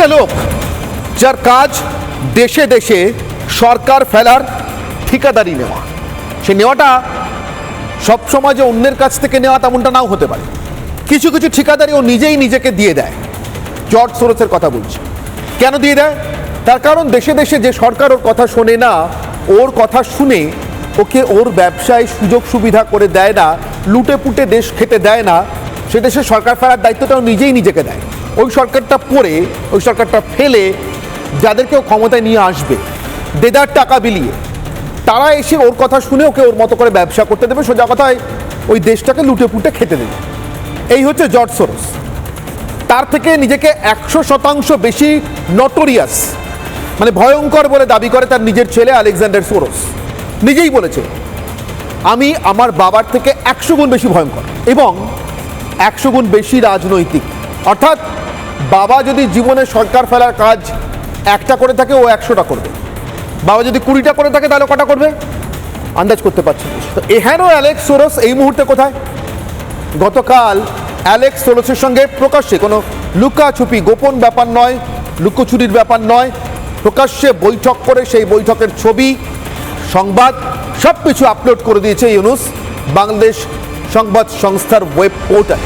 একটা লোক যার কাজ দেশে দেশে সরকার ফেলার ঠিকাদারি নেওয়া, সে নেওয়াটা সবসময় যে অন্যের কাছ থেকে নেওয়া তেমনটা নাও হতে পারে। কিছু কিছু ঠিকাদারি ও নিজেই নিজেকে দিয়ে দেয়। জর্জ সোরসের কথা বলছি। কেন দিয়ে দেয়? তার কারণ দেশে দেশে যে সরকার ওর কথা শোনে না, ওর কথা শুনে ওকে ওর ব্যবসায় সুযোগ সুবিধা করে দেয় না, লুটে পুটে দেশ খেতে দেয় না, সে দেশে সরকার ফেলার দায়িত্বটাও নিজেই নিজেকে দেয়। ওই সরকারটা পড়ে, ওই সরকারটা ফেলে যাদেরকেও ক্ষমতায় নিয়ে আসবে দেদার টাকা বিলিয়ে, তারা এসে ওর কথা শুনে ওকে ওর মতো করে ব্যবসা করতে দেবে, সোজা কথায় ওই দেশটাকে লুটে পুটে খেতে দেবে। এই হচ্ছে জর্জ সোরস। তার থেকে নিজেকে 100% বেশি নটোরিয়াস, মানে ভয়ঙ্কর বলে দাবি করে তার নিজের ছেলে আলেকজান্ডার সোরস। নিজেই বলেছে, আমি আমার বাবার থেকে 100 গুণ বেশি ভয়ঙ্কর এবং 100 গুণ বেশি রাজনৈতিক। অর্থাৎ বাবা যদি জীবনে সরকার ফেলার কাজ একটা করে থাকে, ও 100টা করবে। বাবা যদি 20টা করে থাকে, তাহলে কটা করবে আন্দাজ করতে পারছি। তো এহেন অ্যালেক্স সোরস এই মুহূর্তে কোথায়? গতকাল অ্যালেক্স সোরসের সঙ্গে প্রকাশ্যে, কোনো লুকাছুপি গোপন ব্যাপার নয়, লুকোচুরির ব্যাপার নয়, প্রকাশ্যে বৈঠক করে সেই বৈঠকের ছবি, সংবাদ সব কিছু আপলোড করে দিয়েছে ইউনুস বাংলাদেশ সংবাদ সংস্থার ওয়েব পোর্টাল।